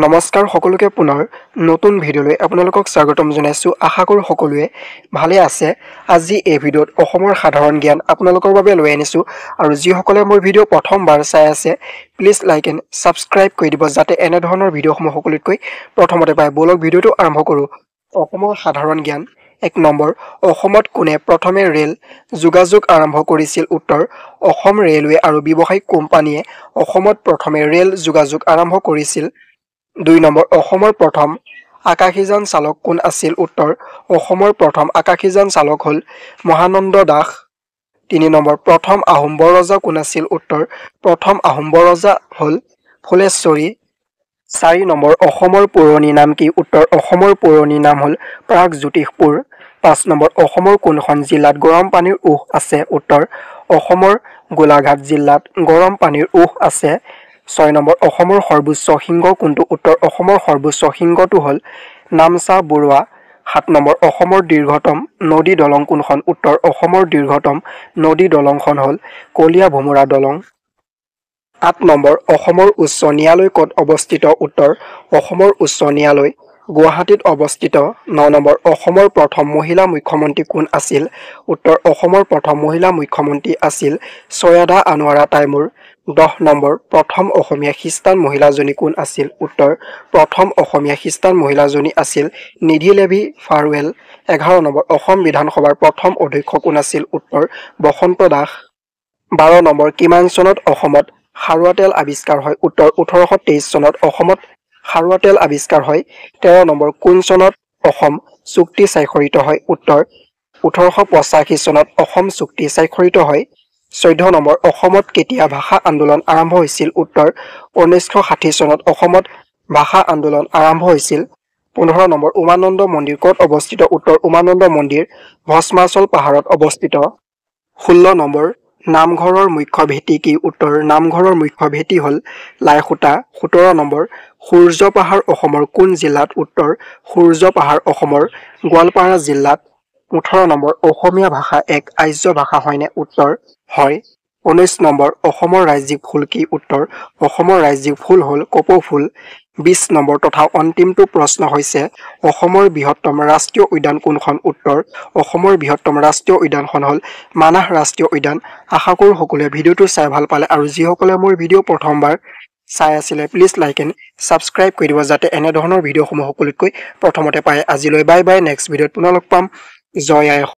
নমস্কাৰ সকলোকে পুনৰ নতুন ভিডিঅ'লৈ আপোনালোকক স্বাগতম জনাইছো। আশা কৰো সকলোৱে ভালে আছে। আজি এই ভিডিঅ'ত অসমৰ সাধাৰণ জ্ঞান আপোনালোকৰ বাবে লৈ আনিছো আৰু যিসকলে মোৰ ভিডিঅ' প্ৰথমবাৰ চাই আছে প্লিজ লাইক এণ্ড সাবস্ক্ৰাইব কৰি দিব যাতে এনে ধৰণৰ ভিডিঅ'সমূহ সকলোতকৈ প্ৰথমতে পায়। বলক ভিডিঅ'টো আৰম্ভ কৰো। অসমৰ সাধাৰণ জ্ঞান 1 নম্বৰ অসমত কোনে প্ৰথমে ৰেল যোগাযোগ আৰম্ভ কৰিছিল? উত্তৰ অসম ৰেলৱে আৰু ব্যৱসায়িক কোম্পানীয়ে অসমত প্ৰথমে ৰেল যোগাযোগ আৰম্ভ কৰিছিল। 2 নম্বৰ অসমৰ প্ৰথম আকাশীযান চালক কোন আছিল? উত্তৰ অসমৰ প্ৰথম আকাশীযান চালক হ'ল মহানন্দ দাস। 3 নম্বৰ প্ৰথম আহোম বৰৰজা কোন আছিল? উত্তৰ প্ৰথম আহোম বৰৰজা হ'ল ফুলেশ্বৰী। 4 নম্বৰ অসমৰ পুৰণি নাম কি? উত্তৰ অসমৰ পুৰণি নাম হ'ল প্ৰাগজ্যোতিষপুৰ। 5 নম্বৰ অসমৰ কোনখন জিলাত গৰম পানীৰ উৎস আছে? উত্তৰ অসমৰ গোলাঘাট জিলাত গৰম পানীৰ উৎস আছে। 6 নম্বৰ অসমৰ সৰ্বোচ্চ শৃংগ কোনটো? উত্তৰ অসমৰ সৰ্বোচ্চ শৃংগটো হ'ল নামচা বৰুৱা। 7 নম্বৰ অসমৰ দীৰ্ঘতম নদী দলং কোনখন? উত্তৰ অসমৰ দীৰ্ঘতম নদী দলংখন হ'ল কলীয়া ভোমোৰা দলং। 8 নম্বৰ অসমৰ উচ্চ ন্যায়ালয় ক'ত অৱস্থিত? উত্তৰ অসমৰ উচ্চ ন্যায়ালয় গুৱাহাটীত অৱস্থিত। 9 নম্বৰ অসমৰ প্ৰথম মহিলা মুখ্যমন্ত্ৰী কোন আছিল? উত্তৰ অসমৰ প্ৰথম মহিলা মুখ্যমন্ত্ৰী আছিল ছৈয়দা আনোৱাৰা তাইমুৰ। 10 নম্বৰ প্ৰথম অসমীয়া খ্ৰীষ্টান মহিলাজনী কোন আছিল? উত্তৰ প্ৰথম অসমীয়া খ্ৰীষ্টান মহিলাজনী আছিল নিধি লেভি ফাৰুৱেল। 11 নম্বৰ অসম বিধানসভাৰ প্ৰথম অধ্যক্ষ কোন আছিল? উত্তৰ বসন্ত দাস। 12 নম্বৰ কিমান চনত অসমত খাৰুৱা তেল আৱিষ্কাৰ হয়? উত্তৰ 1823 চনত অসমত খাৰুৱা তেল আৱিষ্কাৰ হয়। 13 নম্বৰ কোন চনত অসম চুক্তি স্বাক্ষৰিত হয়? উত্তৰ 1885 চনত অসম চুক্তি স্বাক্ষৰিত হয়। 14 নম্বৰ অসমত কেতিয়া ভাষা আন্দোলন আৰম্ভ হৈছিল? উত্তৰ 1960 চনত অসমত ভাষা আন্দোলন আৰম্ভ হৈছিল। 15 নম্বৰ উমানন্দ মন্দিৰ ক'ত অৱস্থিত? উত্তৰ উমানন্দ মন্দিৰ ভস্মাচল পাহাৰত অৱস্থিত। 16 নম্বৰ নামঘৰৰ মুখ্য ভেটি কি? উত্তৰ নামঘৰৰ মুখ্য ভেটি হ'ল লাইখুটা। 17 নম্বৰ সূৰ্য পাহাৰ অসমৰ কোন জিলাত? উত্তৰ সূৰ্য পাহাৰ অসমৰ গোৱালপাৰা জিলাত। 18 নম্বৰ অসমীয়া ভাষা এক আৰ্য ভাষা হয়নে? উত্তৰ হয়। 19 নম্বৰ অসমৰ ৰাজ্যিক ফুল কি? উত্তৰ অসমৰ ৰাজ্যিক ফুল হ'ল কপৌ ফুল। 20 নম্বৰ তথা অন্তিমটো প্ৰশ্ন হৈছে অসমৰ বৃহত্তম ৰাষ্ট্ৰীয় উদ্যান কোনখন? উত্তৰ অসমৰ বৃহত্তম ৰাষ্ট্ৰীয় উদ্যানখন হ'ল মানাহ ৰাষ্ট্ৰীয় উদ্যান। আশা কৰোঁ সকলোৱে ভিডিঅ'টো চাই ভাল পালে আৰু যিসকলে মোৰ ভিডিঅ' প্ৰথমবাৰ চাই আছিলে প্লিজ লাইক এণ্ড সাবস্ক্ৰাইব কৰি দিব যাতে এনেধৰণৰ ভিডিঅ'সমূহ সকলোতকৈ প্ৰথমতে পায়। আজিলৈ বাই বাই। নেক্সট ভিডিঅ'ত পুনৰ লগ পাম। জয় আই অসম।